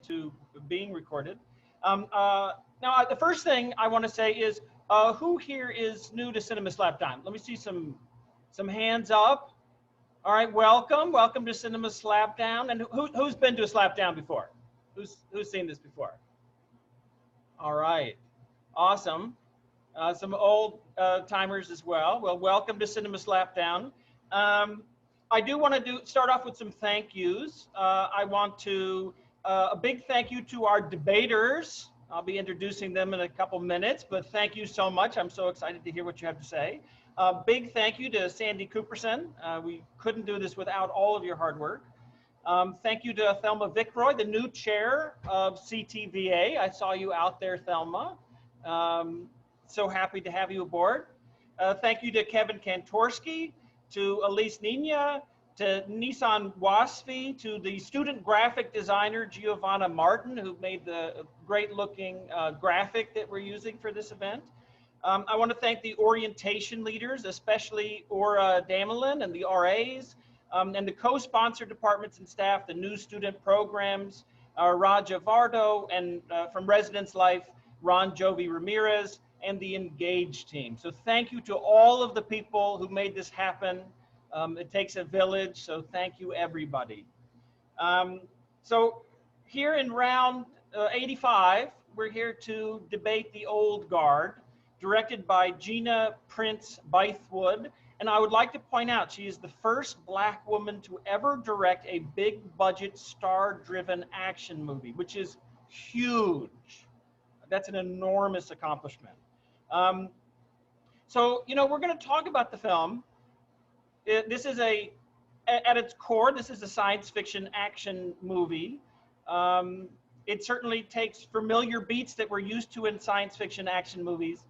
to being recorded. Now, the first thing I want to say is, who here is new to Cinema Slapdown? Let me see some hands up. All right, welcome to Cinema Slapdown. And who's been to a Slapdown before? Who's seen this before? All right, awesome. Some old timers as well. Well, welcome to Cinema Slapdown. I do want to start off with some thank yous. I want to a big thank you to our debaters. I'll be introducing them in a couple minutes, but thank you so much. I'm so excited to hear what you have to say. Big thank you to Sandy Cooperson. We couldn't do this without all of your hard work. Thank you to Thelma Vickroy, the new chair of CTVA. I saw you out there, Thelma. So happy to have you aboard. Thank you to Kevin Kantorsky, to Elise Nina, to Nissan Wasfi, to the student graphic designer, Giovanna Martin, who made the great looking graphic that we're using for this event. I want to thank the orientation leaders, especially Ora Damelin and the RAs, and the co-sponsor departments and staff, the new student programs, Raja Vardo, and from Residence Life, Ron Jovi Ramirez, and the Engage team. So thank you to all of the people who made this happen. It takes a village, so thank you everybody. So here in round 85, we're here to debate The Old Guard, directed by Gina Prince Bythewood. And I would like to point out, she is the first Black woman to ever direct a big budget star-driven action movie, which is huge. That's an enormous accomplishment. So, you know, we're going to talk about the film. This is at its core, this is a science fiction action movie. It certainly takes familiar beats that we're used to in science fiction action movies.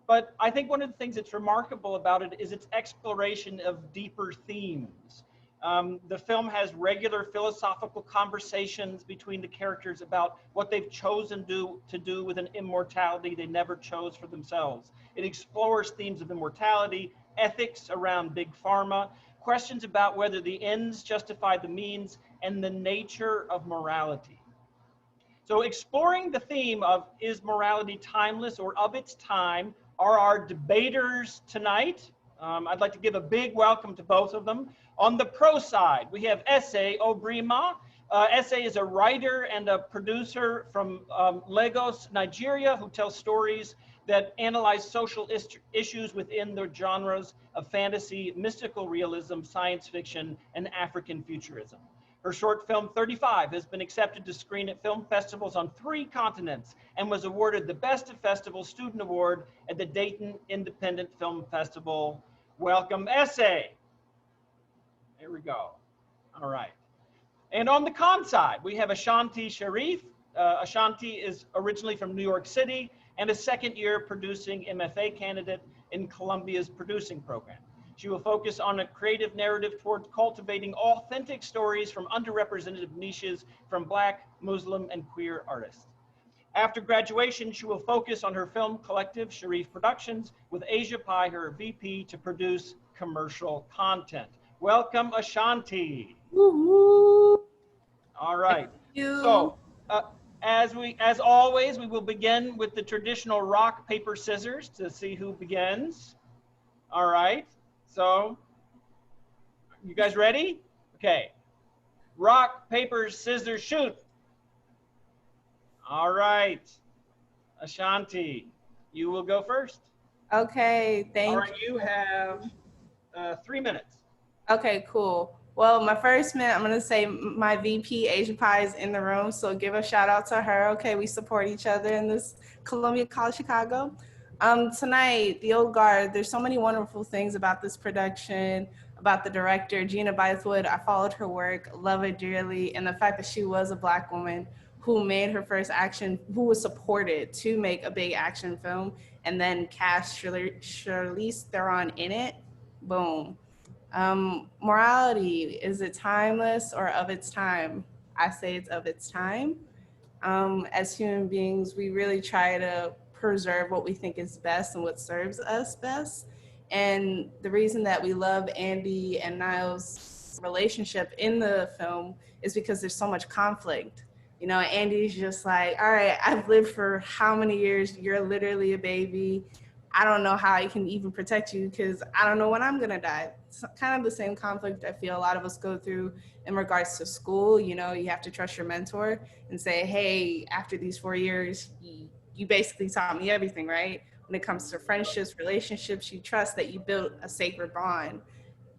But I think one of the things that's remarkable about it is its exploration of deeper themes. The film has regular philosophical conversations between the characters about what they've chosen to do with an immortality they never chose for themselves. It explores themes of immortality, ethics around big pharma, questions about whether the ends justify the means, and the nature of morality. So exploring the theme of is morality timeless or of its time are our debaters tonight. I'd like to give a big welcome to both of them. On the pro side, we have Ese Obrimah. Ese is a writer and a producer from Lagos, Nigeria, who tells stories that analyze social issues within the genres of fantasy, mystical realism, science fiction, and African futurism. Her short film 35 has been accepted to screen at film festivals on 3 continents and was awarded the Best of Festival Student Award at the Dayton Independent Film Festival. Welcome, Ese. There we go. All right. And on the con side, we have Ashanti Sharrieff. Ashanti is originally from New York City and a second-year producing MFA candidate in Columbia's producing program. She will focus on a creative narrative toward cultivating authentic stories from underrepresented niches from Black, Muslim, and queer artists. After graduation, she will focus on her film collective, Sharrieff Productions, with Asia Pai, her VP, to produce commercial content. Welcome, Ashanti. Woo-hoo. All right. Thank you. So, as always, we will begin with the traditional rock, paper, scissors to see who begins. All right. So, you guys ready? Okay. Rock, paper, scissors, shoot. All right. Ashanti, you will go first. Okay, thank you. All right, you have 3 minutes. Okay, cool. Well, my first minute, I'm going to say my VP, Asia Pi, is in the room, so give a shout out to her. Okay, we support each other in this Columbia College Chicago. Tonight, The Old Guard, there's so many wonderful things about this production, about the director, Gina Bythewood. I followed her work, love it dearly, and the fact that she was a Black woman who made her first action, who was supported to make a big action film, and then cast Charlize Theron in it. Boom. Morality, is it timeless or of its time? I say it's of its time. As human beings, we really try to preserve what we think is best and what serves us best. And the reason that we love Andy and Niles' relationship in the film is because there's so much conflict. You know, Andy's just like, all right, I've lived for how many years? You're literally a baby. I don't know how I can even protect you because I don't know when I'm going to die. It's kind of the same conflict I feel a lot of us go through in regards to school. You know, you have to trust your mentor and say, hey, after these 4 years, you basically taught me everything, right? When it comes to friendships, relationships, you trust that you built a sacred bond.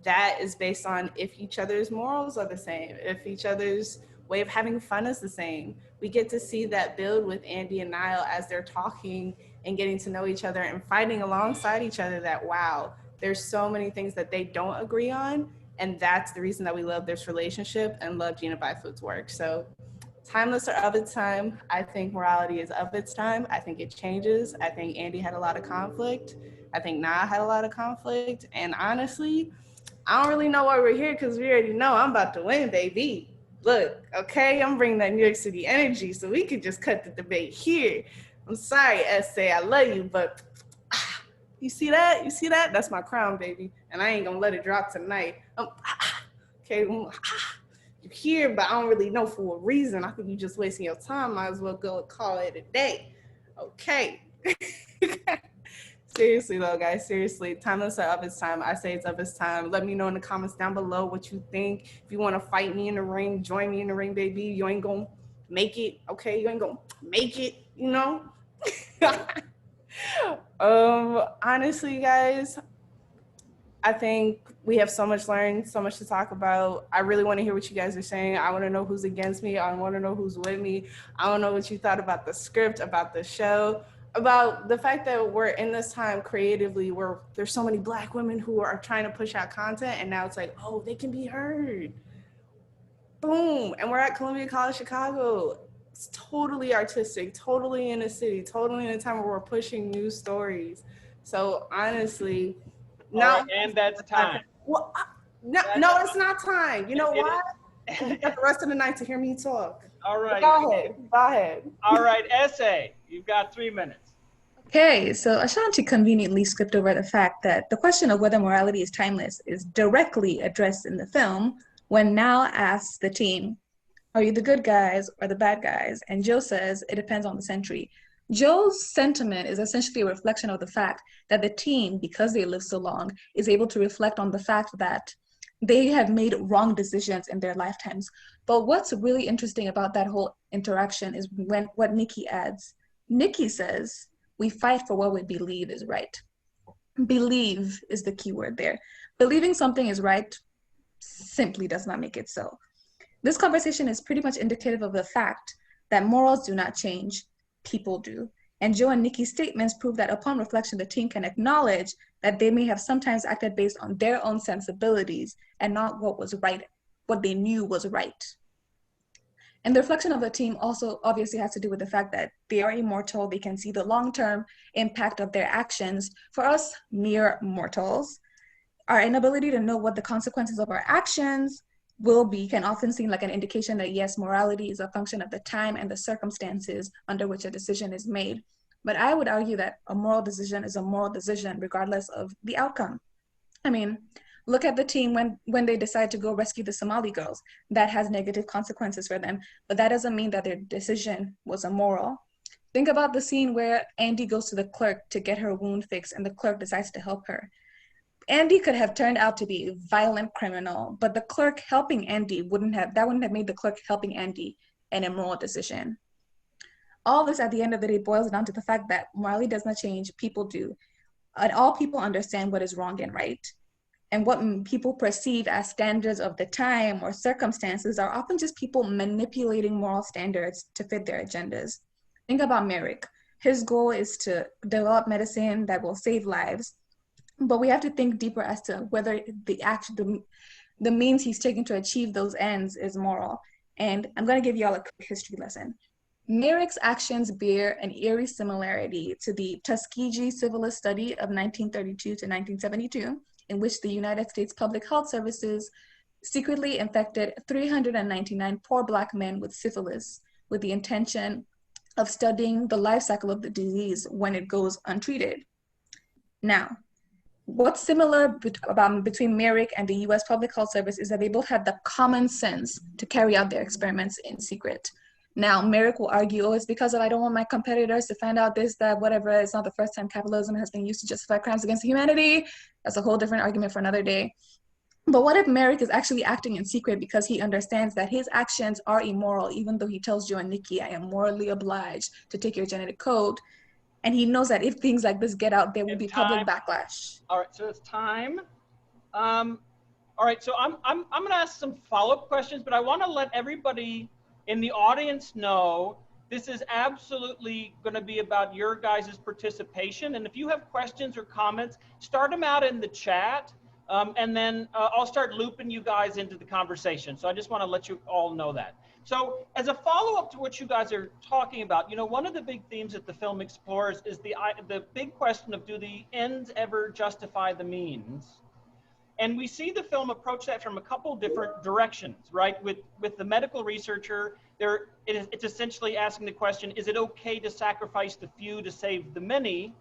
That is based on if each other's morals are the same, if each other's way of having fun is the same. We get to see that build with Andy and Niall as they're talking and getting to know each other and fighting alongside each other, that wow, there's so many things that they don't agree on. And that's the reason that we love this relationship and love Gina Byfoot's work. So timeless or of its time, I think morality is of its time. I think it changes. I think Andy had a lot of conflict. I think Niall had a lot of conflict. And honestly, I don't really know why we're here because we already know I'm about to win, baby. Look, okay, I'm bringing that New York City energy, so we could just cut the debate here. I'm sorry, Essay, I love you, but you see that? You see that? That's my crown, baby, and I ain't gonna let it drop tonight. Okay, you're here, but I don't really know for what reason. I think you're just wasting your time. Might as well go and call it a day. Okay. Seriously though, guys, seriously, timeless or of its time. I say it's of its time. Let me know in the comments down below what you think. If you want to fight me in the ring, join me in the ring, baby. You ain't gonna make it, okay? You ain't gonna make it, you know? Honestly, guys, I think we have so much learned, so much to talk about. I really want to hear what you guys are saying. I want to know who's against me. I want to know who's with me. I want to know what you thought about the script, about the show, about the fact that we're in this time creatively where there's so many Black women who are trying to push out content, and now it's like, oh, they can be heard. Boom. And we're at Columbia College Chicago. It's totally artistic, totally in a city, totally in a time where we're pushing new stories. So honestly, now, right, and that's time. Well, no, it's not time. You know why? You got the rest of the night to hear me talk. All right. Go ahead. All right, Essay, you've got 3 minutes. Okay, so Ashanti conveniently skipped over the fact that the question of whether morality is timeless is directly addressed in the film when Niall asks the team, are you the good guys or the bad guys? And Joe says, it depends on the century. Joe's sentiment is essentially a reflection of the fact that the team, because they live so long, is able to reflect on the fact that they have made wrong decisions in their lifetimes. But what's really interesting about that whole interaction is what Nikki adds. Nikki says, we fight for what we believe is right. Believe is the key word there. Believing something is right simply does not make it so. This conversation is pretty much indicative of the fact that morals do not change, people do. And Joe and Nikki's statements prove that upon reflection, the team can acknowledge that they may have sometimes acted based on their own sensibilities and not what was right, what they knew was right. And the reflection of the team also obviously has to do with the fact that they are immortal. They can see the long-term impact of their actions. For us mere mortals, our inability to know what the consequences of our actions will be can often seem like an indication that yes, morality is a function of the time and the circumstances under which a decision is made. But I would argue that a moral decision is a moral decision regardless of the outcome. I mean, look at the team when they decide to go rescue the Somali girls. That has negative consequences for them, but that doesn't mean that their decision was immoral. Think about the scene where Andy goes to the clerk to get her wound fixed and the clerk decides to help her. Andy could have turned out to be a violent criminal, but the clerk helping Andy wouldn't have made the clerk helping Andy an immoral decision. All this at the end of the day boils down to the fact that morality does not change, people do. And all people understand what is wrong and right. And what people perceive as standards of the time or circumstances are often just people manipulating moral standards to fit their agendas. Think about Merrick. His goal is to develop medicine that will save lives. But we have to think deeper as to whether the means he's taking to achieve those ends is moral. And I'm going to give you all a quick history lesson. Merrick's actions bear an eerie similarity to the Tuskegee Civilist Study of 1932 to 1972, in which the United States Public Health Services secretly infected 399 poor Black men with syphilis with the intention of studying the life cycle of the disease when it goes untreated. Now, what's similar between Merrick and the US Public Health Service is that they both had the common sense to carry out their experiments in secret. Now, Merrick will argue, oh, it's because of I don't want my competitors to find out this, that, whatever. It's not the first time capitalism has been used to justify crimes against humanity. That's a whole different argument for another day. But what if Merrick is actually acting in secret because he understands that his actions are immoral, even though he tells Joe and Nikki, I am morally obliged to take your genetic code. And he knows that if things like this get out, there will be public backlash. All right, so it's time. All right, so I'm going to ask some follow-up questions, but I want to let everybody in the audience know this is absolutely going to be about your guys' participation. And if you have questions or comments, start them out in the chat. And then I'll start looping you guys into the conversation. So I just want to let you all know that. So as a follow-up to what you guys are talking about, you know, one of the big themes that the film explores is the big question of, do the ends ever justify the means? And we see the film approach that from a couple different directions, right? With the medical researcher, it's essentially asking the question, is it okay to sacrifice the few to save the many?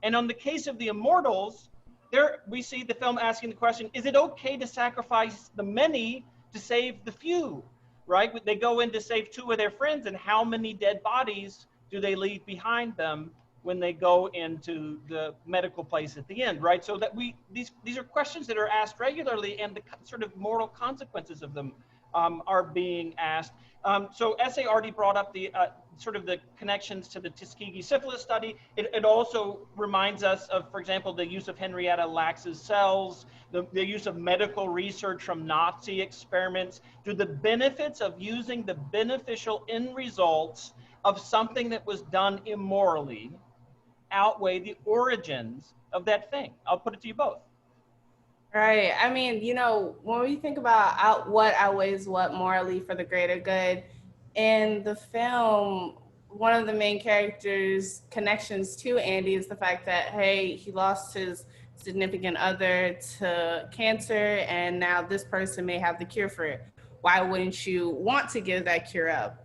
And on the case of the immortals, there we see the film asking the question, is it okay to sacrifice the many to save the few, right? They go in to save two of their friends, and how many dead bodies do they leave behind them when they go into the medical place at the end, right? So that these are questions that are asked regularly, and the sort of moral consequences of them are being asked. So S.A. already brought up the sort of the connections to the Tuskegee syphilis study. It also reminds us of, for example, the use of Henrietta Lacks's cells, the use of medical research from Nazi experiments. Do the benefits of using the beneficial end results of something that was done immorally outweigh the origins of that thing? I'll put it to you both. Right. I mean, you know, when we think about what outweighs what morally for the greater good, in the film, one of the main characters' connections to Andy is the fact that, hey, he lost his significant other to cancer, and now this person may have the cure for it. Why wouldn't you want to give that cure up?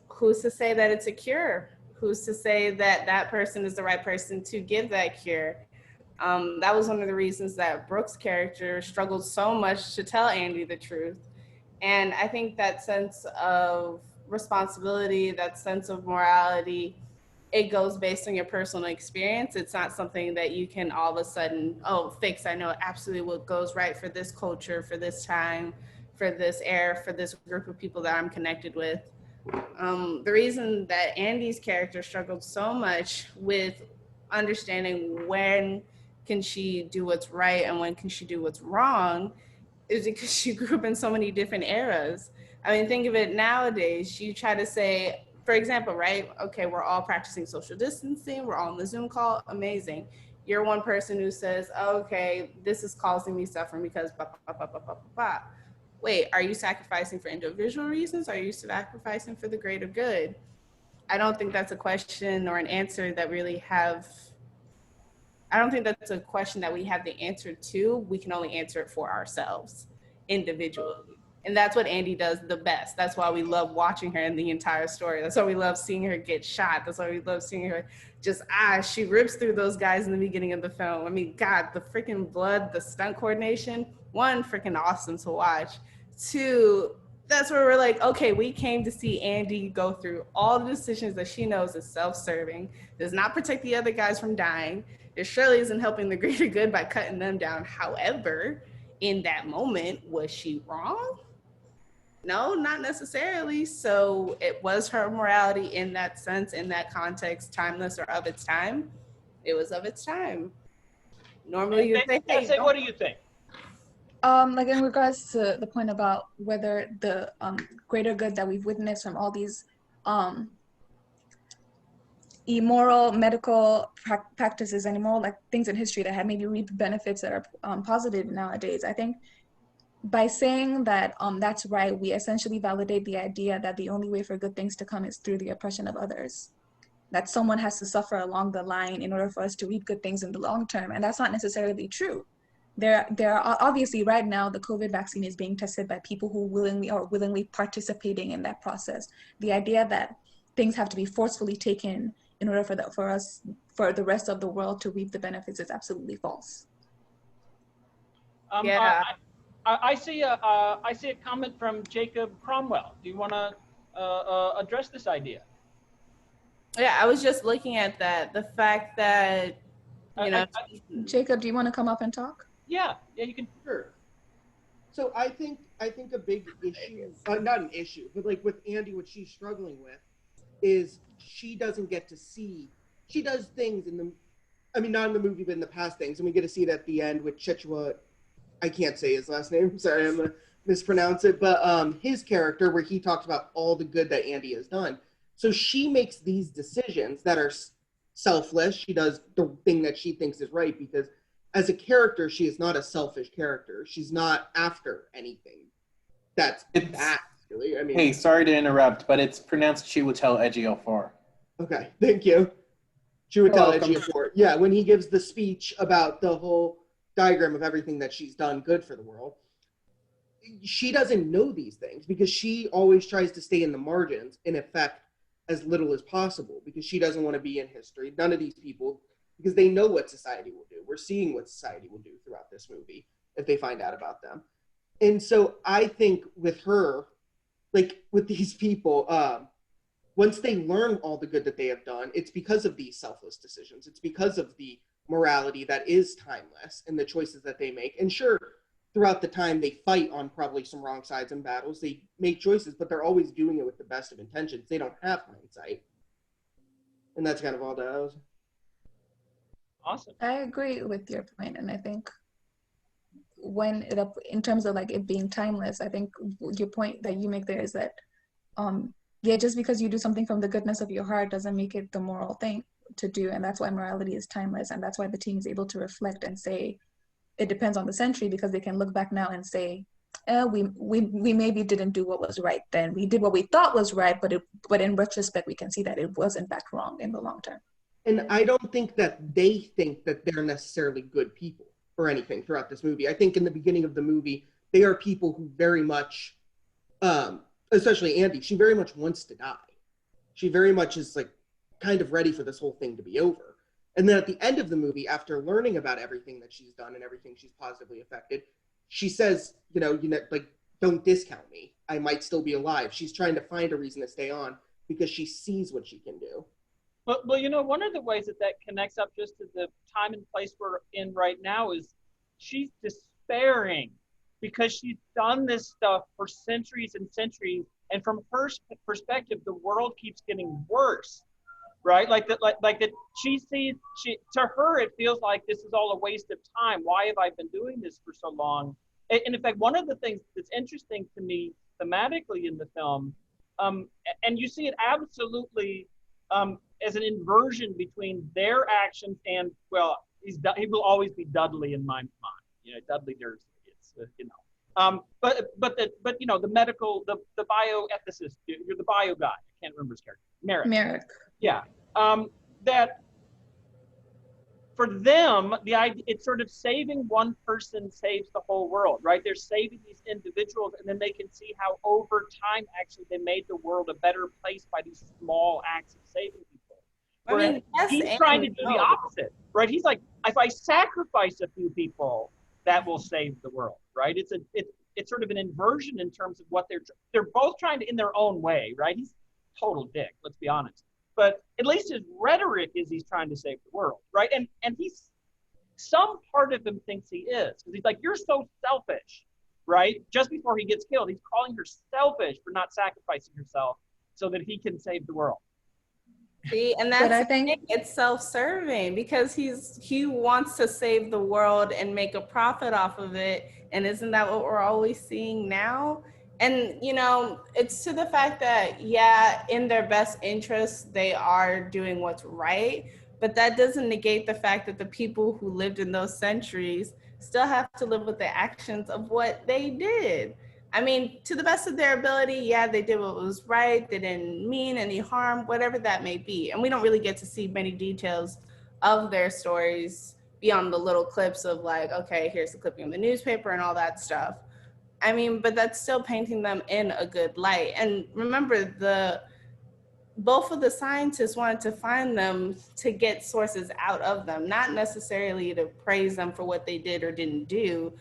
Who's to say that it's a cure? Who's to say that that person is the right person to give that cure? That was one of the reasons that Brooke's character struggled so much to tell Andy the truth. And I think that sense of responsibility, that sense of morality, it goes based on your personal experience. It's not something that you can all of a sudden, fix. I know absolutely what goes right for this culture, for this time, for this era, for this group of people that I'm connected with. The reason that Andy's character struggled so much with understanding when can she do what's right and when can she do what's wrong is because she grew up in so many different eras. I mean, think of it nowadays. You try to say, for example, right? Okay, we're all practicing social distancing. We're all on the Zoom call. Amazing. You're one person who says, okay, this is causing me suffering because blah, blah, blah, blah, blah, blah, blah. Wait, are you sacrificing for individual reasons? Are you sacrificing for the greater good? I don't think that's a question or an answer that really I don't think that's a question that we have the answer to. We can only answer it for ourselves individually. And that's what Andy does the best. That's why we love watching her in the entire story. That's why we love seeing her get shot. That's why we love seeing her she rips through those guys in the beginning of the film. I mean, God, the freaking blood, the stunt coordination, one, freaking awesome to watch. Two, that's where we're like, okay, we came to see Andy go through all the decisions that she knows is self-serving, does not protect the other guys from dying. It surely isn't helping the greater good by cutting them down. However, in that moment, was she wrong? No, not necessarily. So it was her morality in that sense, in that context, timeless or of its time. It was of its time. Normally you'd say, hey, what do you think? Like in regards to the point about whether the greater good that we've witnessed from all these immoral medical practices and immoral like things in history that have maybe reaped benefits that are positive nowadays. I think by saying that that's right, we essentially validate the idea that the only way for good things to come is through the oppression of others. That someone has to suffer along the line in order for us to reap good things in the long term, and that's not necessarily true. There are obviously right now the COVID vaccine is being tested by people who willingly participating in that process. The idea that things have to be forcefully taken in order for the rest of the world to reap the benefits is absolutely false. Yeah. I see a comment from Jacob Cromwell. Do you want to address this idea. Yeah, I was just looking at that. The fact that, you know, Jacob, do you want to come up and talk? Yeah, you can. Sure. So I think a big issue, not an issue, but like with Andy, what she's struggling with is she doesn't get to see. She does things not in the movie, but in the past things, and we get to see it at the end with Chechua. I can't say his last name. Sorry, I'm gonna mispronounce it. But his character, where he talks about all the good that Andy has done. So she makes these decisions that are selfless. She does the thing that she thinks is right because, as a character, she is not a selfish character. She's not after anything that's bad. Really. I mean, hey, sorry to interrupt, but it's pronounced Chiwetel Ejiofor. Okay, thank you. Chiwetel Ejiofor. Yeah, when he gives the speech about the whole diagram of everything that she's done good for the world, she doesn't know these things because she always tries to stay in the margins and affect as little as possible because she doesn't want to be in history. None of these people, because they know what society will do. We're seeing what society will do throughout this movie if they find out about them. And so I think with her, like with these people, once they learn all the good that they have done, it's because of these selfless decisions. It's because of the morality that is timeless and the choices that they make. And sure, throughout the time, they fight on probably some wrong sides in battles. They make choices, but they're always doing it with the best of intentions. They don't have hindsight. And that's kind of all that was. Awesome. I agree with your point, and I think in terms of like it being timeless, I think your point that you make there is that just because you do something from the goodness of your heart doesn't make it the moral thing to do, and that's why morality is timeless, and that's why the team is able to reflect and say it depends on the century, because they can look back now and say, we maybe didn't do what was right then. We did what we thought was right, but in retrospect we can see that it was in fact wrong in the long term. And I don't think that they think that they're necessarily good people or anything throughout this movie. I think in the beginning of the movie, they are people who very much, especially Andy, she very much wants to die. She very much is like kind of ready for this whole thing to be over. And then at the end of the movie, after learning about everything that she's done and everything she's positively affected, she says, like, don't discount me. I might still be alive. She's trying to find a reason to stay on because she sees what she can do. Well, one of the ways that connects up just to the time and place we're in right now is she's despairing because she's done this stuff for centuries and centuries. And from her perspective, the world keeps getting worse, right? Like that she sees, to her, it feels like this is all a waste of time. Why have I been doing this for so long? And in fact, one of the things that's interesting to me thematically in the film, and you see it absolutely as an inversion between their actions and, well, he will always be Dudley in my mind. Dudley Dursley. It's but the medical, the bioethicist, you're the bio guy. I can't remember his character. Merrick. Yeah. That for them, the idea, it's sort of saving one person saves the whole world, right? They're saving these individuals, and then they can see how over time, actually, they made the world a better place by these small acts of saving people. He's trying to do the opposite, right? He's like, if I sacrifice a few people, that will save the world, right? It's sort of an inversion in terms of what they're both trying to in their own way, right? He's a total dick, let's be honest. But at least his rhetoric is he's trying to save the world, right? And he's, some part of him thinks he is, because he's like, you're so selfish, right? Just before he gets killed, he's calling her selfish for not sacrificing herself so that he can save the world. See, and that's, I think it's self-serving because he wants to save the world and make a profit off of it. And isn't that what we're always seeing now? And, it's to the fact that, yeah, in their best interest, they are doing what's right. But that doesn't negate the fact that the people who lived in those centuries still have to live with the actions of what they did. I mean, to the best of their ability, yeah, they did what was right. They didn't mean any harm, whatever that may be. And we don't really get to see many details of their stories beyond the little clips of like, okay, here's the clipping of the newspaper and all that stuff. I mean, but that's still painting them in a good light. And remember, both of the scientists wanted to find them to get sources out of them, not necessarily to praise them for what they did or didn't do,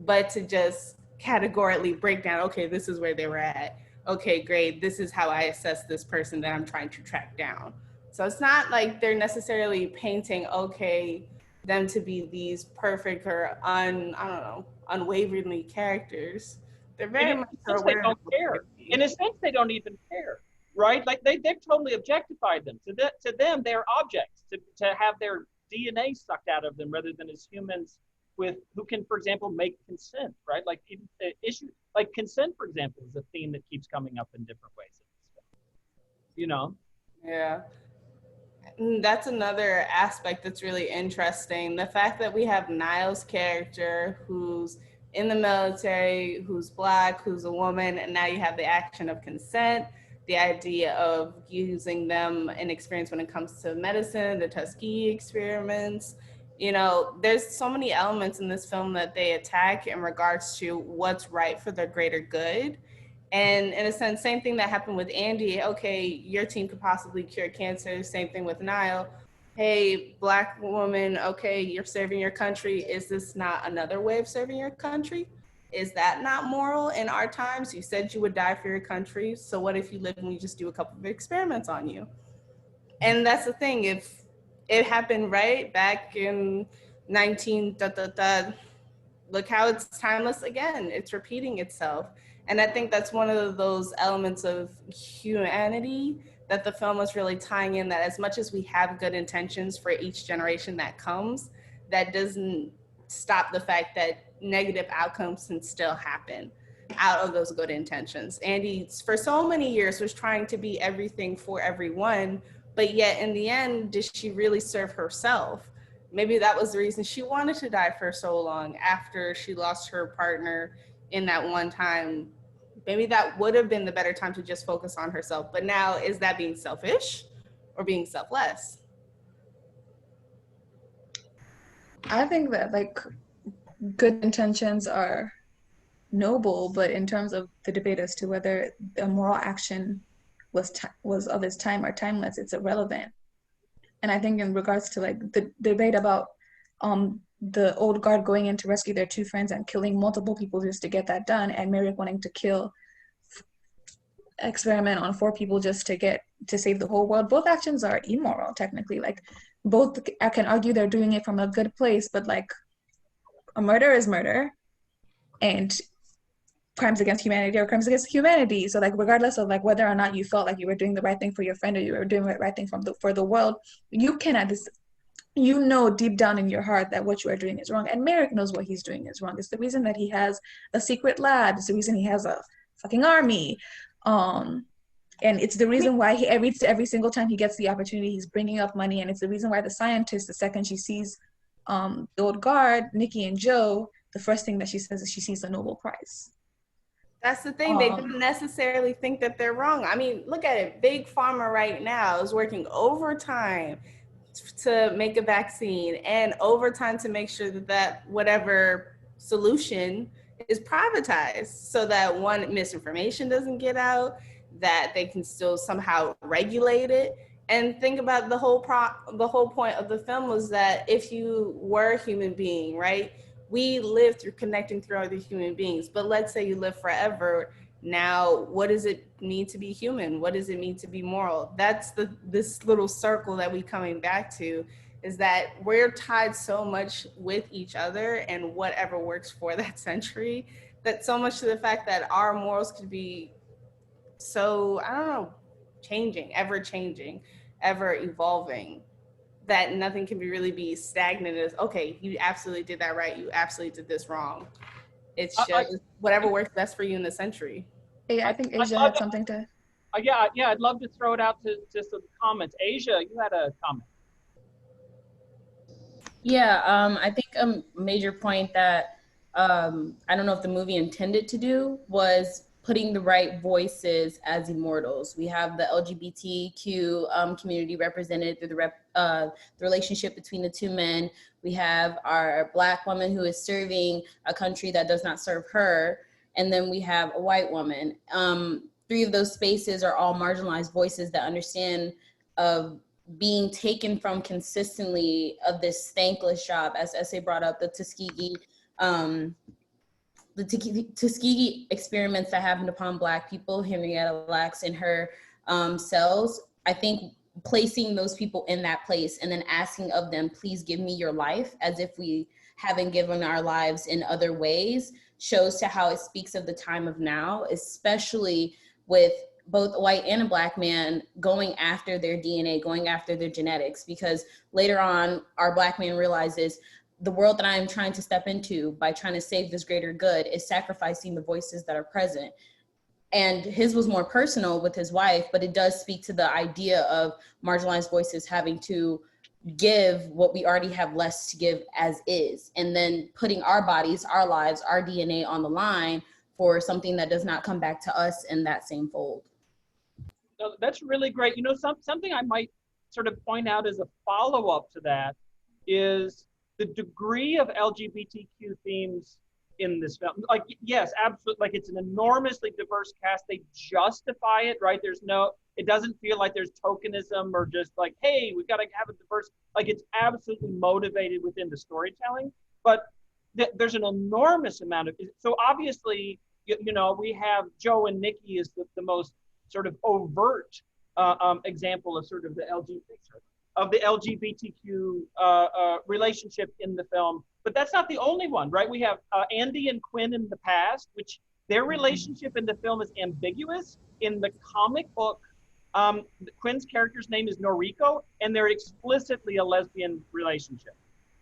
but to just categorically break down, okay, this is where they were at. okay, great, this is how I assess this person that I'm trying to track down. So it's not like they're necessarily painting, okay, them to be these perfect or I don't know, unwaveringly characters. They're very In much a sense, they aware don't of what care. they In a sense, they don't even care, right? Like they've totally objectified them. To them, they're objects to have their DNA sucked out of them rather than as humans with who can, for example, make consent, right? Like even issues like consent, for example, is a theme that keeps coming up in different ways. You know? Yeah. That's another aspect that's really interesting. The fact that we have Niall's character who's in the military, who's Black, who's a woman, and now you have the action of consent, the idea of using them in experience when it comes to medicine, the Tuskegee experiments. You know, there's so many elements in this film that they attack in regards to what's right for the greater good. And in a sense, same thing that happened with Andy. Okay, your team could possibly cure cancer. Same thing with Niall. Hey, Black woman, okay, you're serving your country. Is this not another way of serving your country? Is that not moral in our times? You said you would die for your country. So what if you live and we just do a couple of experiments on you? And that's the thing. If it happened right back in 19, look how it's timeless again. It's repeating itself. And I think that's one of those elements of humanity that the film is really tying in, that as much as we have good intentions for each generation that comes, that doesn't stop the fact that negative outcomes can still happen out of those good intentions. Andy, for so many years, was trying to be everything for everyone, but yet in the end, did she really serve herself? Maybe that was the reason she wanted to die for so long after she lost her partner in that one time. Maybe that would have been the better time to just focus on herself. But now, is that being selfish or being selfless? I think that like good intentions are noble, but in terms of the debate as to whether a moral action was of its time or timeless, it's irrelevant. And I think in regards to like the debate about the old guard going in to rescue their two friends and killing multiple people just to get that done, and Merrick wanting to experiment on 4 people just to save the whole world, both actions are immoral technically. Like both, I can argue they're doing it from a good place, but like a murder is murder, and crimes against humanity are crimes against humanity. So like regardless of like whether or not you felt like you were doing the right thing for your friend or you were doing the right thing for the world, you cannot you know deep down in your heart that what you are doing is wrong. And Merrick knows what he's doing is wrong. It's the reason that he has a secret lab. It's the reason he has a fucking army. And it's the reason why every single time he gets the opportunity, he's bringing up money. And it's the reason why the scientist, the second she sees the old guard, Nikki and Joe, the first thing that she says is she sees the Nobel Prize. That's the thing. They don't necessarily think that they're wrong. I mean, look at it. Big Pharma right now is working overtime to make a vaccine and overtime to make sure that whatever solution is privatized so that one, misinformation doesn't get out, that they can still somehow regulate it. And think about the whole point of the film was that if you were a human being, right? We live through connecting through other human beings, but let's say you live forever. Now, what does it mean to be human? What does it mean to be moral? That's this little circle that we coming back to, is that we're tied so much with each other and whatever works for that century, that so much to the fact that our morals could be so, I don't know, ever changing, ever evolving, that nothing can really be stagnant as, okay, you absolutely did that right, you absolutely did this wrong. It's just whatever works best for you in the century. Hey, I think Asia had something to... Yeah, I'd love to throw it out to some comments. Asia, you had a comment. Yeah, I think a major point that I don't know if the movie intended to do was putting the right voices as immortals. We have the LGBTQ community represented through the relationship between the two men. We have our Black woman who is serving a country that does not serve her. And then we have a white woman. 3 of those spaces are all marginalized voices that understand of being taken from consistently of this thankless job, as Essay brought up, the Tuskegee the Tuskegee experiments that happened upon Black people, Henrietta Lacks in her cells, I think placing those people in that place and then asking of them, please give me your life, as if we haven't given our lives in other ways, shows to how it speaks of the time of now, especially with both a white and a Black man going after their DNA, going after their genetics, because later on, our Black man realizes the world that I am trying to step into by trying to save this greater good is sacrificing the voices that are present. And his was more personal with his wife, but it does speak to the idea of marginalized voices having to give what we already have less to give as is, and then putting our bodies, our lives, our DNA on the line for something that does not come back to us in that same fold. So that's really great. You know, something I might sort of point out as a follow-up to that is the degree of LGBTQ themes in this film. Like, yes, absolutely. Like, it's an enormously diverse cast. They justify it, right? It doesn't feel like there's tokenism or just like, hey, we've got to have a diverse, like, it's absolutely motivated within the storytelling. But there's an enormous amount of, so obviously, you know, we have Joe and Nikki is the most sort of overt example of sort of the LGBTQ relationship in the film. But that's not the only one, right? We have Andy and Quinn in the past, which their relationship in the film is ambiguous. In the comic book, Quinn's character's name is Noriko, and they're explicitly a lesbian relationship.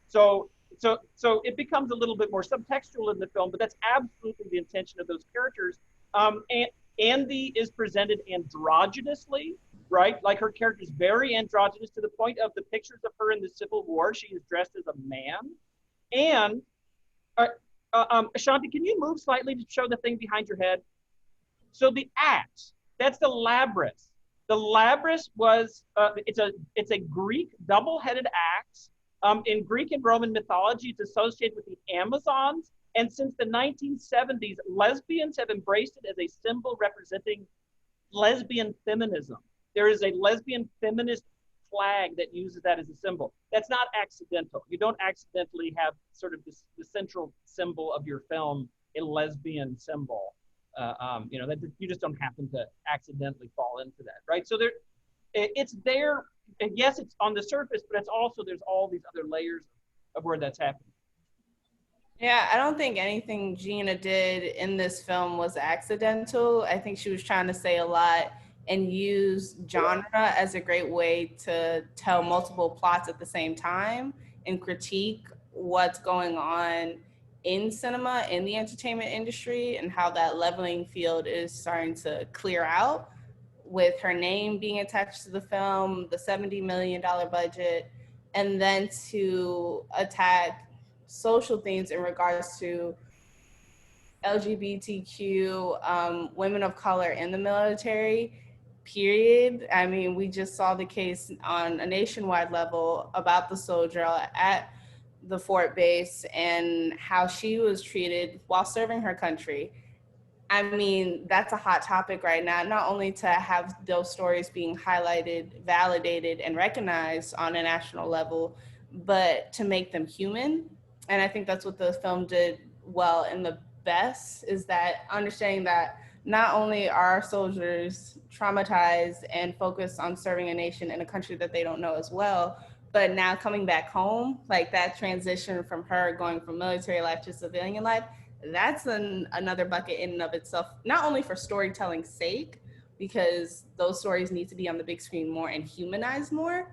So it becomes a little bit more subtextual in the film, but that's absolutely the intention of those characters. And Andy is presented androgynously, right? Like, her character is very androgynous to the point of the pictures of her in the Civil War. She is dressed as a man. And Ashanti, can you move slightly to show the thing behind your head? So the axe, that's the labrys. The labrys was, it's a Greek double-headed axe. In Greek and Roman mythology, it's associated with the Amazons. And since the 1970s, lesbians have embraced it as a symbol representing lesbian feminism. There is a lesbian feminist flag that uses that as a symbol. That's not accidental. You don't accidentally have sort of the central symbol of your film a lesbian symbol. You know, that you just don't happen to accidentally fall into that, right? So it's there. And yes, it's on the surface, but it's also, there's all these other layers of where that's happening. Yeah, I don't think anything Gina did in this film was accidental. I think she was trying to say a lot and use genre as a great way to tell multiple plots at the same time and critique what's going on in cinema, in the entertainment industry, and how that leveling field is starting to clear out with her name being attached to the film, the $70 million budget, and then to attack social themes in regards to LGBTQ, women of color in the military, period. I mean, we just saw the case on a nationwide level about the soldier at the Fort base and how she was treated while serving her country. I mean, that's a hot topic right now, not only to have those stories being highlighted, validated, and recognized on a national level, but to make them human. And I think that's what the film did well and the best, is that understanding that not only are soldiers traumatized and focused on serving a nation in a country that they don't know as well, but now coming back home, like that transition from her going from military life to civilian life, that's another bucket in and of itself, not only for storytelling's sake, because those stories need to be on the big screen more and humanized more.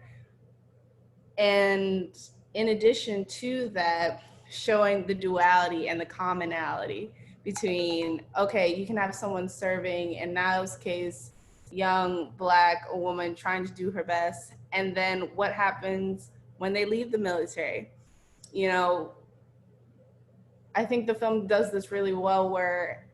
And in addition to that, showing the duality and the commonality between, okay, you can have someone serving, in Niall's case, young Black woman trying to do her best, and then what happens when they leave the military. You know, I think the film does this really well, where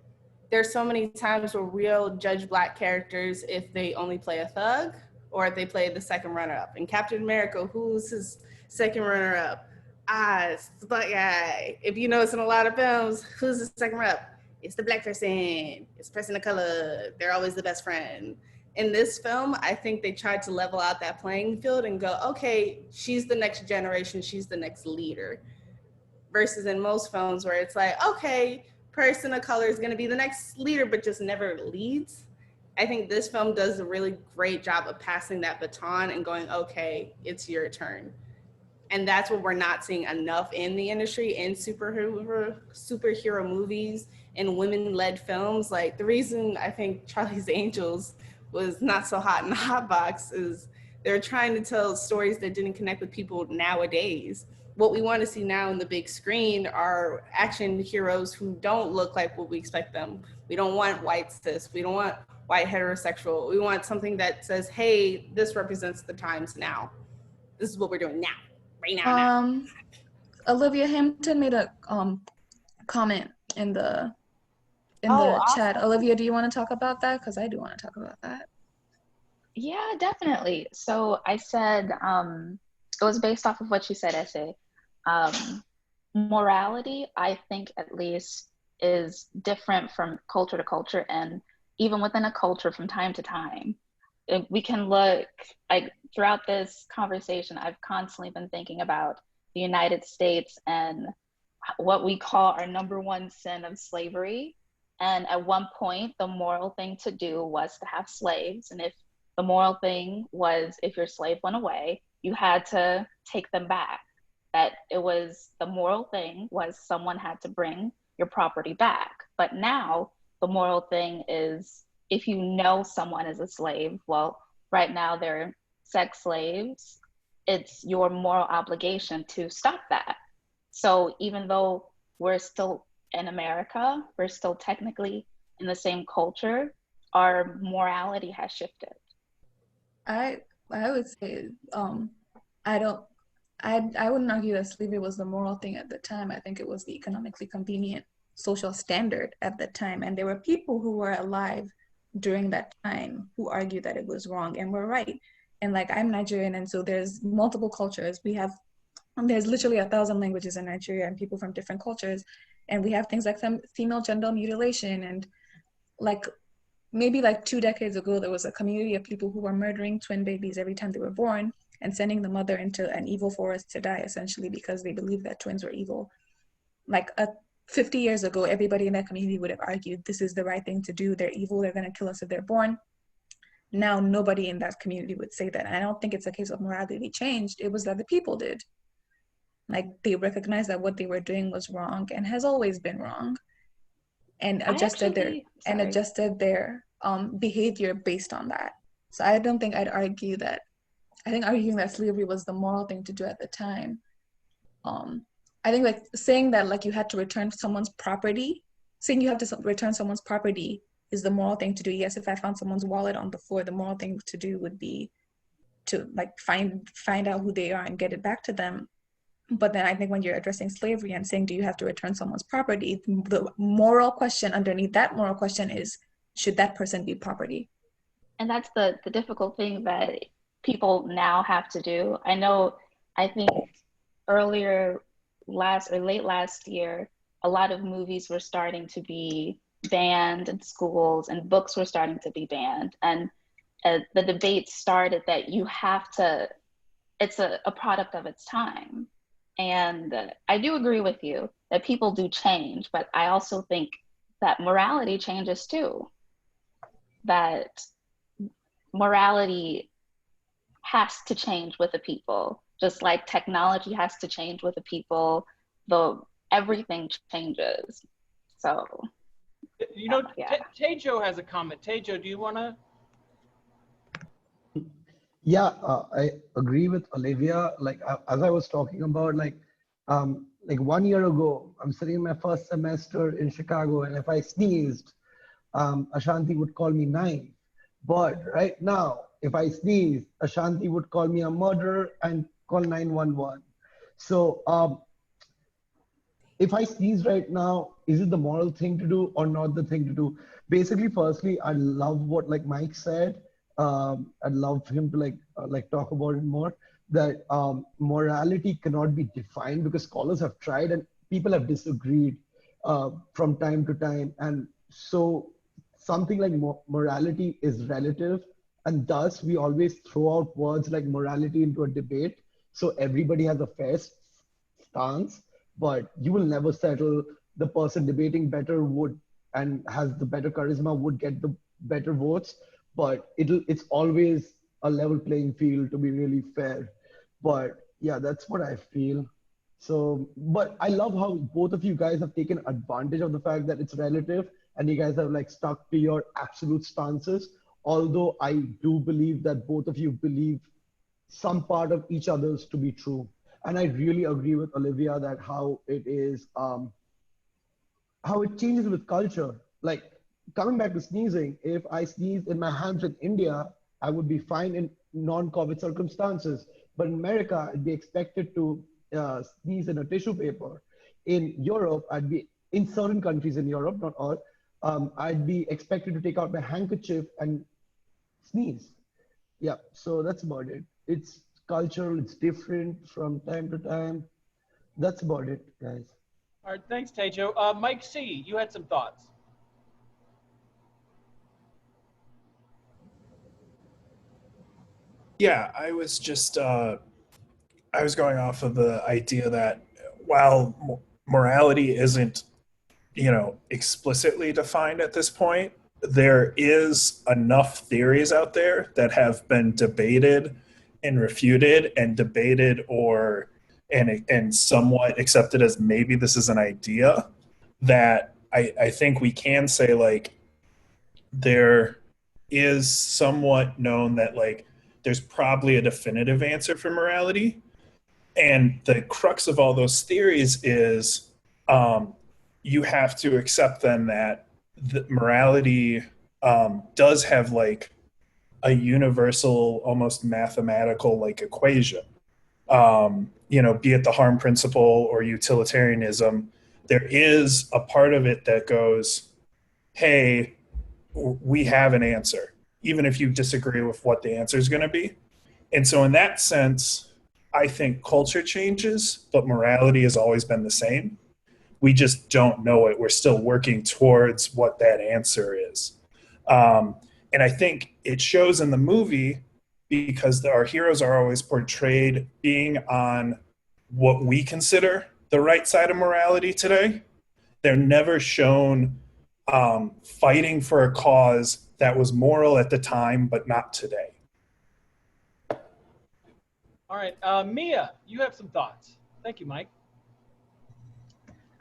there's so many times where we'll judge Black characters if they only play a thug or if they play the second runner-up. In Captain America, who's his second runner-up? It's the Black guy. If you notice in a lot of films, who's the second runner-up? It's the Black person. It's the person of color. They're always the best friend. In this film, I think they tried to level out that playing field and go, okay, she's the next generation, she's the next leader. Versus in most films where it's like, okay, person of color is going to be the next leader, but just never leads. I think this film does a really great job of passing that baton and going, okay, it's your turn. And that's what we're not seeing enough in the industry, in superhero movies and women-led films. Like, the reason I think Charlie's Angels was not so hot in the hot box is they're trying to tell stories that didn't connect with people nowadays. What we want to see now in the big screen are action heroes who don't look like what we expect them. We don't want white cis. We don't want white heterosexual. We want something that says, hey, this represents the times now. This is what we're doing now, right now. Olivia Hampton made a comment in the chat. Awesome. Olivia, do you want to talk about that? Because I do want to talk about that. Yeah, definitely. So I said, it was based off of what you said, Essay. Morality, I think at least, is different from culture to culture, and even within a culture from time to time. We can look, like, throughout this conversation, I've constantly been thinking about the United States and what we call our number one sin of slavery. And at one point, the moral thing to do was to have slaves. And if the moral thing was, if your slave went away, you had to take them back. That it was, the moral thing was someone had to bring your property back. But now the moral thing is, if you know someone is a slave, well, right now they're sex slaves, it's your moral obligation to stop that. So even though we're still in America, we're still technically in the same culture, our morality has shifted. I would say I wouldn't argue that slavery was the moral thing at the time. I think it was the economically convenient social standard at the time, and there were people who were alive during that time who argued that it was wrong and were right. And like, I'm Nigerian, and so there's multiple cultures. There's literally 1,000 languages in Nigeria and people from different cultures, and we have things like female genital mutilation, and like maybe like 2 decades ago there was a community of people who were murdering twin babies every time they were born and sending the mother into an evil forest to die, essentially because they believed that twins were evil. Like 50 years ago, everybody in that community would have argued this is the right thing to do. They're evil. They're going to kill us if they're born. Now, nobody in that community would say that. And I don't think it's a case of morality changed. It was that the people did. Like, they recognized that what they were doing was wrong and has always been wrong, and adjusted their behavior based on that. So I don't think I'd argue that. I think arguing that slavery was the moral thing to do at the time. I think like saying that like you had to return someone's property, saying you have to return someone's property is the moral thing to do. Yes, if I found someone's wallet on the floor, the moral thing to do would be to like find out who they are and get it back to them. But then I think when you're addressing slavery and saying, do you have to return someone's property? The moral question underneath that moral question is, should that person be property? And that's the difficult thing that people now have to do. I think late last year, a lot of movies were starting to be banned in schools and books were starting to be banned. And the debate started that you have to, it's a product of its time. And I do agree with you that people do change, but I also think that morality changes too. That morality has to change with the people, just like technology has to change with the people, everything changes. So, you know, yeah. Tejo has a comment. Tejo, do you want to? Yeah, I agree with Olivia. Like, as I was talking about, like 1 year ago, I'm sitting in my first semester in Chicago, and if I sneezed, Ashanti would call me naive. But right now, if I sneeze, Ashanti would call me a murderer and call 911. So if I sneeze right now, is it the moral thing to do or not the thing to do? Basically, firstly, I love what like Mike said. I'd love him to like talk about it more, that morality cannot be defined because scholars have tried and people have disagreed from time to time. And so something like morality is relative, and thus we always throw out words like morality into a debate. So everybody has a fair stance, but you will never settle the person debating better would and has the better charisma would get the better votes, but it's always a level playing field to be really fair. But yeah, that's what I feel. So, but I love how both of you guys have taken advantage of the fact that it's relative and you guys have like stuck to your absolute stances. Although I do believe that both of you believe some part of each other's to be true. And I really agree with Olivia that how it is, how it changes with culture. Like coming back to sneezing, if I sneezed in my hands in India, I would be fine in non-COVID circumstances. But in America, I'd be expected to sneeze in a tissue paper. In Europe, in certain countries in Europe, not all, I'd be expected to take out my handkerchief and sneeze. Yeah, so that's about it. It's cultural, it's different from time to time. That's about it, guys. All right, thanks, Tejo. Mike C., you had some thoughts. Yeah, I was just I was going off of the idea that while morality isn't, explicitly defined at this point, there is enough theories out there that have been debated and refuted and debated and somewhat accepted as maybe this is an idea that I think we can say like there is somewhat known that like there's probably a definitive answer for morality. And the crux of all those theories is you have to accept then that the morality does have like a universal, almost mathematical like equation. Be it the harm principle or utilitarianism, there is a part of it that goes, hey, we have an answer, even if you disagree with what the answer is going to be. And so in that sense, I think culture changes, but morality has always been the same. We just don't know it. We're still working towards what that answer is. And I think it shows in the movie because our heroes are always portrayed being on what we consider the right side of morality today. They're never shown fighting for a cause that was moral at the time, but not today. All right, Mia, you have some thoughts. Thank you, Mike.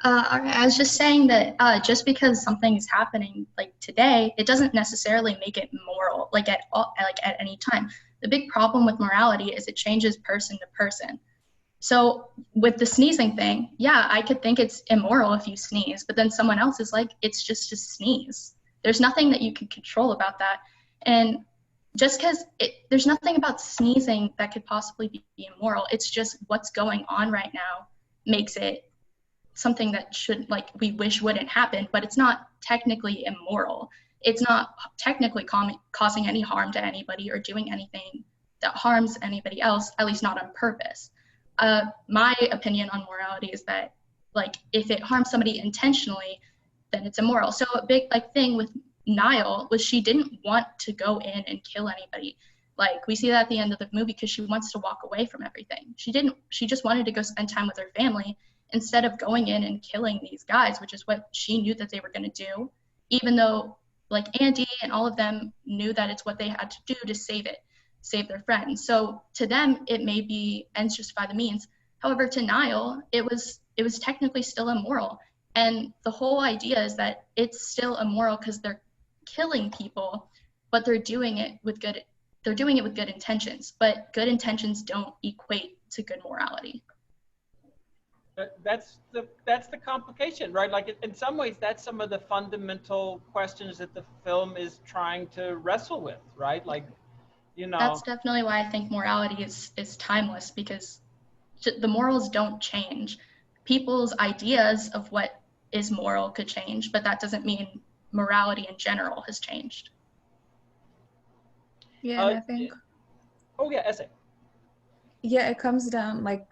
All right, I was just saying that just because something is happening like today, it doesn't necessarily make it moral, like at any time. The big problem with morality is it changes person to person. So with the sneezing thing, yeah, I could think it's immoral if you sneeze, but then someone else is like, it's just a sneeze. There's nothing that you can control about that. And just because there's nothing about sneezing that could possibly be immoral. It's just what's going on right now makes it something that should, like, we wish wouldn't happen, but it's not technically immoral. It's not technically causing any harm to anybody or doing anything that harms anybody else, at least not on purpose. My opinion on morality is that, like, if it harms somebody intentionally, then it's immoral. So a big thing with Niall was she didn't want to go in and kill anybody. Like, we see that at the end of the movie because she wants to walk away from everything. She just wanted to go spend time with her family instead of going in and killing these guys, which is what she knew that they were going to do, even though, like, Andy and all of them knew that it's what they had to do to save their friends. So to them, it may be ends justify the means. However, to Niall, it was technically still immoral. And the whole idea is that it's still immoral because they're killing people, but they're doing it with good intentions. But good intentions don't equate to good morality. That's the complication, right? Like, in some ways, that's some of the fundamental questions that the film is trying to wrestle with, right? Like, That's definitely why I think morality is timeless, because the morals don't change. People's ideas of what is moral could change, but that doesn't mean morality in general has changed. Yeah, I think. Oh yeah, essay. Yeah, it comes down like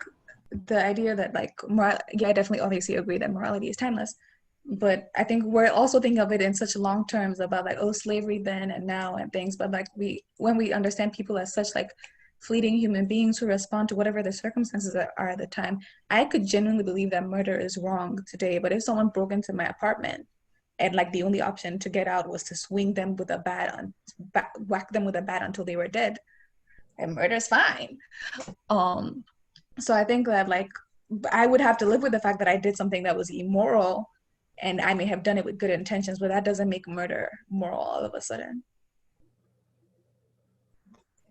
the idea that like I definitely obviously agree that morality is timeless, but I think we're also thinking of it in such long terms about like, oh, slavery then and now and things. But like when we understand people as such like fleeting human beings who respond to whatever the circumstances are at the time. I could genuinely believe that murder is wrong today, but if someone broke into my apartment and like the only option to get out was to swing them with a bat whack them with a bat until they were dead, and murder's fine. So I think that like I would have to live with the fact that I did something that was immoral, and I may have done it with good intentions, but that doesn't make murder moral all of a sudden.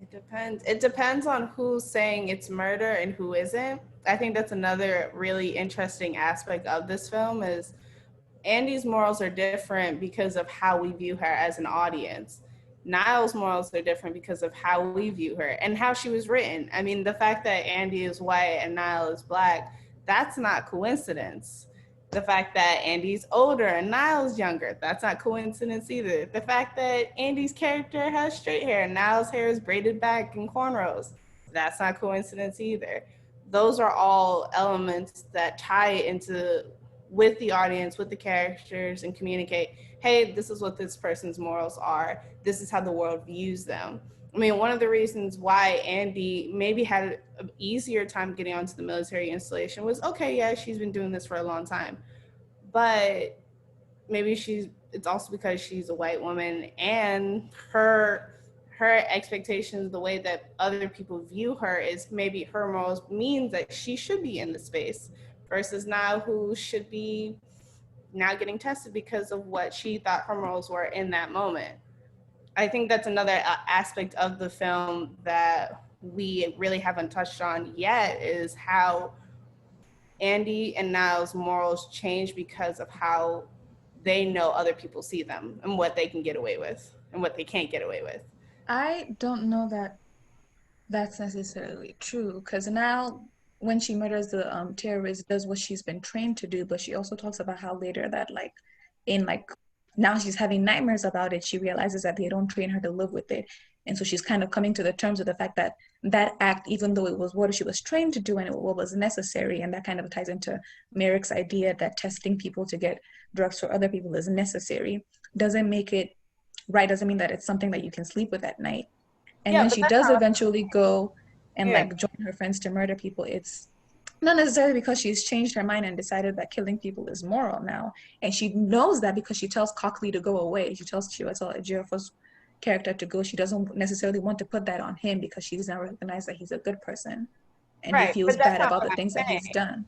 It depends. It depends on who's saying it's murder and who isn't. I think that's another really interesting aspect of this film is Andy's morals are different because of how we view her as an audience. Niall's morals are different because of how we view her and how she was written. I mean, the fact that Andy is white and Niall is black, that's not coincidence. The fact that Andy's older and Niall's younger, that's not coincidence either. The fact that Andy's character has straight hair and Niall's hair is braided back in cornrows, that's not coincidence either. Those are all elements that tie into with the audience, with the characters, and communicate, hey, this is what this person's morals are. This is how the world views them. I mean, one of the reasons why Andy maybe had an easier time getting onto the military installation was, okay, yeah, she's been doing this for a long time. But maybe it's also because she's a white woman and her expectations, the way that other people view her is maybe her morals means that she should be in the space versus now who should be now getting tested because of what she thought her morals were in that moment. I think that's another aspect of the film that we really haven't touched on yet is how Andy and Niall's morals change because of how they know other people see them and what they can get away with and what they can't get away with. I don't know that that's necessarily true because now when she murders the terrorist does what she's been trained to do, but she also talks about how later that like in like now she's having nightmares about it. She realizes that they don't train her to live with it. And so she's kind of coming to the terms with the fact that that act, even though it was what she was trained to do and what was necessary, and that kind of ties into Merrick's idea that testing people to get drugs for other people is necessary, doesn't make it right, doesn't mean that it's something that you can sleep with at night. And when she does eventually go and like join her friends to murder people, it's not necessarily because she's changed her mind and decided that killing people is moral now. And she knows that because she tells Cockley to go away. She tells Ejiofor's character to go. She doesn't necessarily want to put that on him because she doesn't recognize that he's a good person. And he feels bad about the things that he's done.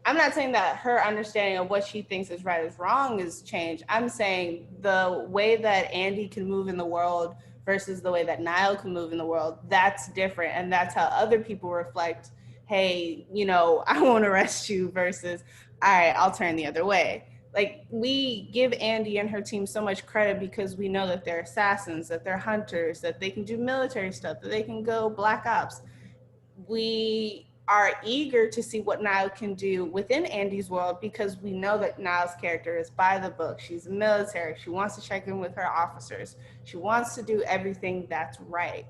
I'm not saying that her understanding of what she thinks is right is wrong is changed. I'm saying the way that Andy can move in the world versus the way that Niall can move in the world, that's different. And that's how other people reflect, hey, you know, I won't arrest you versus, all right, I'll turn the other way. Like, we give Andy and her team so much credit because we know that they're assassins, that they're hunters, that they can do military stuff, that they can go black ops. We are eager to see what Niall can do within Andy's world because we know that Niall's character is by the book. She's military. She wants to check in with her officers. She wants to do everything that's right.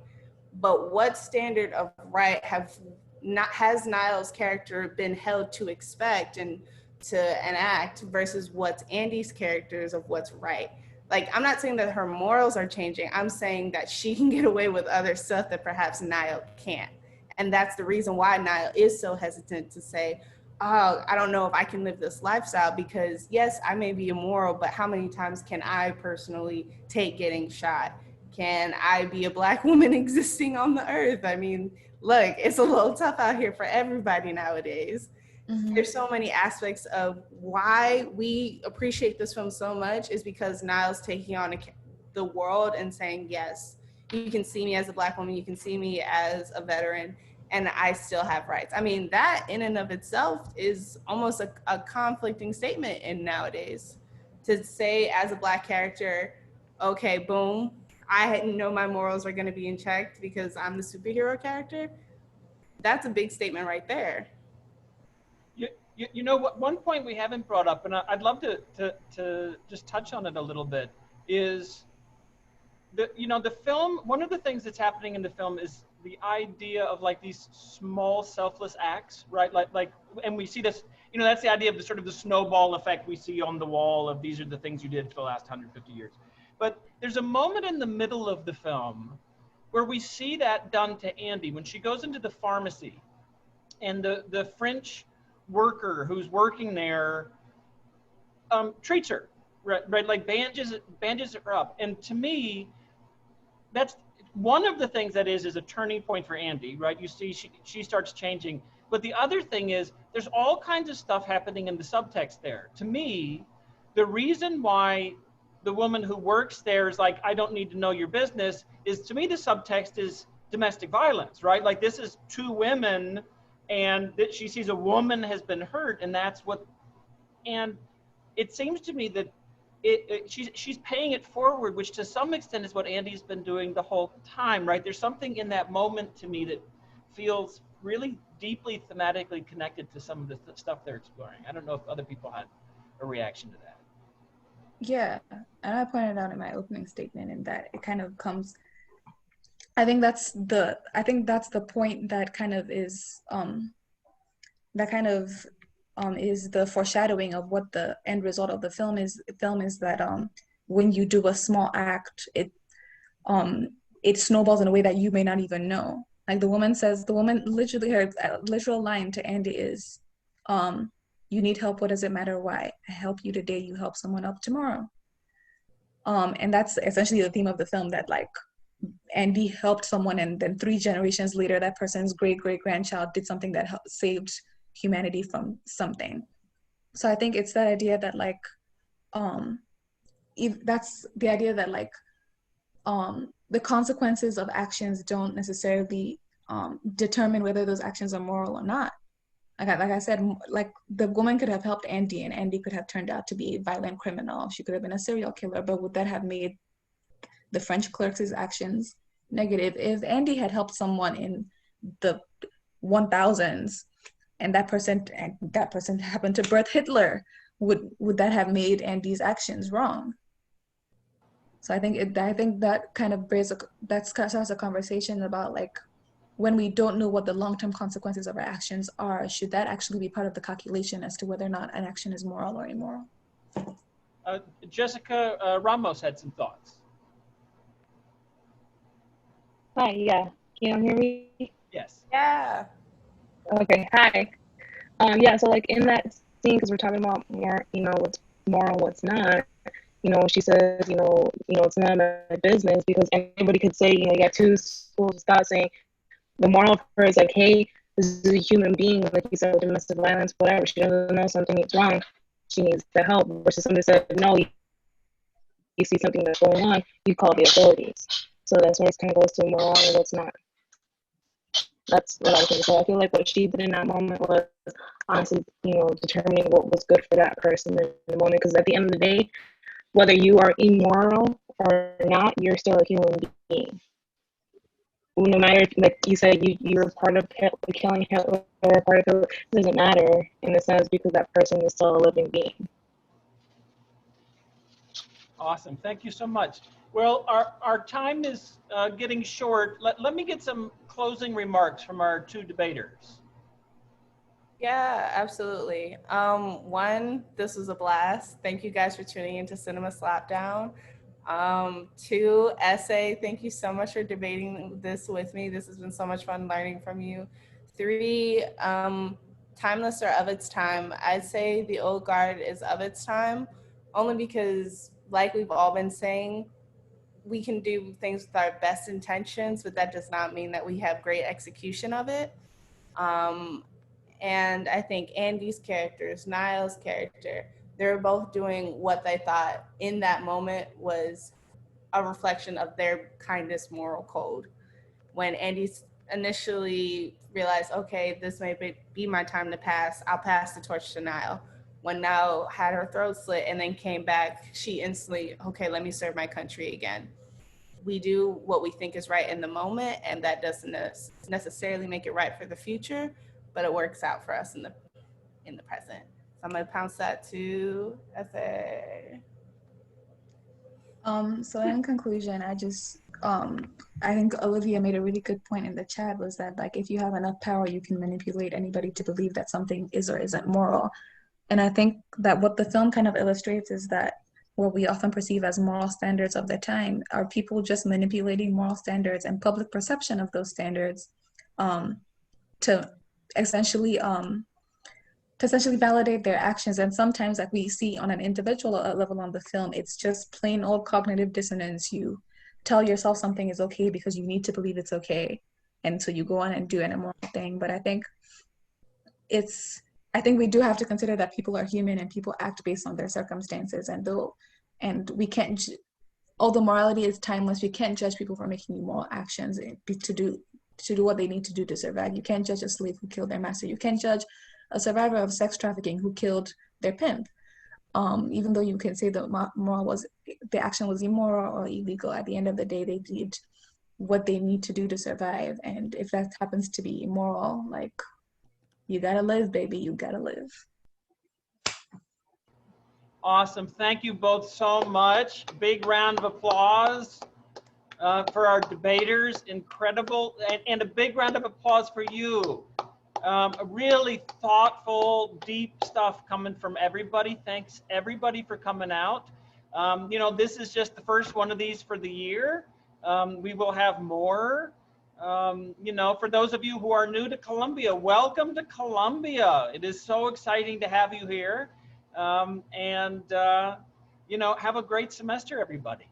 But what standard of right has Niall's character been held to expect and to enact versus what's Andy's characters of what's right? Like, I'm not saying that her morals are changing. I'm saying that she can get away with other stuff that perhaps Niall can't. And that's the reason why Niall is so hesitant to say, oh, I don't know if I can live this lifestyle because yes, I may be immoral, but how many times can I personally take getting shot? Can I be a Black woman existing on the earth? I mean, look, it's a little tough out here for everybody nowadays. Mm-hmm. There's so many aspects of why we appreciate this film so much is because Niall's taking on the world and saying, yes, you can see me as a Black woman, you can see me as a veteran, and I still have rights. I mean, that in and of itself is almost a conflicting statement in nowadays. To say as a Black character, okay, boom, I know my morals are gonna be in check because I'm the superhero character. That's a big statement right there. You know what? One point we haven't brought up, and I'd love to just touch on it a little bit, is the film. One of the things that's happening in the film is the idea of like these small selfless acts, right? Like, and we see this. That's the idea of the sort of the snowball effect we see on the wall of these are the things you did for the last 150 years. But there's a moment in the middle of the film where we see that done to Andy when she goes into the pharmacy and the French worker who's working there treats her, right? Like bandages her up. And to me, that's one of the things that is a turning point for Andy, right? You see she starts changing. But the other thing is there's all kinds of stuff happening in the subtext there. To me, the reason why the woman who works there is like, I don't need to know your business, is to me the subtext is domestic violence, right? Like this is two women and that she sees a woman has been hurt, and that's what, and it seems to me that she's paying it forward, which to some extent is what Andy's been doing the whole time, right? There's something in that moment to me that feels really deeply thematically connected to some of the stuff they're exploring. I don't know if other people had a reaction to that. Yeah, and I pointed out in my opening statement in that it kind of comes, I think that's the point that kind of is is the foreshadowing of what the end result of the film is. That when you do a small act, it snowballs in a way that you may not even know. Like the woman literally, her literal line to Andy is, you need help, what does it matter why? I help you today, you help someone up tomorrow. And that's essentially the theme of the film, that like Andy helped someone, and then 3 generations later, that person's great-great-grandchild did something that saved humanity from something. So I think it's that idea that like, that's the idea that like, the consequences of actions don't necessarily determine whether those actions are moral or not. Like I said, like the woman could have helped Andy, and Andy could have turned out to be a violent criminal. She could have been a serial killer, but would that have made the French clerks' actions negative? If Andy had helped someone in the 1000s, and that person happened to birth Hitler, would that have made Andy's actions wrong? So I think that kind of starts a conversation about like, when we don't know what the long-term consequences of our actions are, should that actually be part of the calculation as to whether or not an action is moral or immoral? Jessica Ramos had some thoughts. Hi, yeah. Can you hear me? Yes. Yeah. Okay, hi. Yeah, so like in that scene, because we're talking about more, what's moral, what's not, she says, it's none of my business, because anybody could say, you got 2 schools of thought saying, the moral of her is like, hey, this is a human being, like you said, with domestic violence, whatever. She doesn't know something is wrong. She needs the help. Versus somebody said, no, you see something that's going on, you call the authorities. So that's where it kind of goes to moral and what's not. That's what I think. So I feel like what she did in that moment was honestly, determining what was good for that person in the moment. Because at the end of the day, whether you are immoral or not, you're still a human being. No matter if, like you said, you're part of killing Hitler or part of Hitler, it doesn't matter in a sense, because that person is still a living being. Awesome. Thank you so much. Well, our time is getting short. Let me get some closing remarks from our 2 debaters. Yeah, absolutely. 1, this was a blast. Thank you guys for tuning into Cinema Slapdown. 2, Essay, thank you so much for debating this with me. This has been so much fun learning from you. 3, timeless or of its time. I'd say The Old Guard is of its time, only because, like we've all been saying, we can do things with our best intentions, but that does not mean that we have great execution of it. And I think Andy's characters, Niall's character, they're both doing what they thought in that moment was a reflection of their kindness moral code. When Andy initially realized, okay, this may be my time to pass, I'll pass the torch to Niall. When Niall had her throat slit and then came back, she instantly, okay, let me serve my country again. We do what we think is right in the moment, and that doesn't necessarily make it right for the future, but it works out for us in the present. So I'm gonna pounce that to Essay. So in conclusion, I think Olivia made a really good point in the chat, was that like, if you have enough power, you can manipulate anybody to believe that something is or isn't moral. And I think that what the film kind of illustrates is that what we often perceive as moral standards of the time, are people just manipulating moral standards and public perception of those standards to essentially validate their actions. And sometimes, like we see on an individual level on the film, it's just plain old cognitive dissonance. You tell yourself something is okay because you need to believe it's okay, and so you go on and do an immoral thing. But I think we do have to consider that people are human and people act based on their circumstances, and we can't, although morality is timeless, we can't judge people for making immoral actions to do what they need to do to survive. You can't judge a slave who killed their master. You can't judge a survivor of sex trafficking who killed their pimp. Even though you can say the action was immoral or illegal, at the end of the day, they did what they need to do to survive. And if that happens to be immoral, like, you gotta live, baby, you gotta live. Awesome. Thank you both so much. Big round of applause for our debaters. Incredible. And a big round of applause for you. A really thoughtful, deep stuff coming from everybody. Thanks everybody for coming out. You know, this is just the first one of these for the year. We will have more. You know, for those of you who are new to Columbia, welcome to Columbia. It is so exciting to have you here. You know, have a great semester, everybody.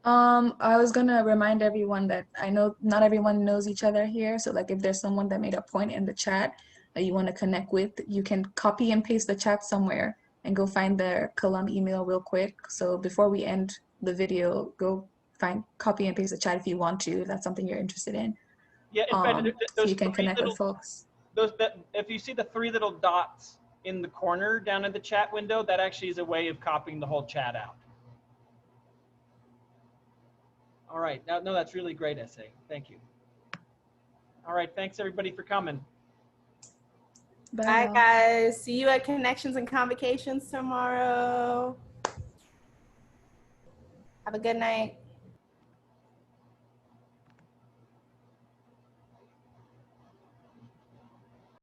I was gonna remind everyone that I know not everyone knows each other here. So like if there's someone that made a point in the chat that you want to connect with, you can copy and paste the chat somewhere and go find their Colum email real quick. So before we end the video, go copy and paste the chat if you want to, if that's something you're interested in. Yeah, in fact, so you can connect with folks. If you see the 3 little dots in the corner down in the chat window, that actually is a way of copying the whole chat out. All right, no, that's really great essay. Thank you. All right, thanks everybody for coming. Bye guys. See you at Connections and Convocations tomorrow. Have a good night.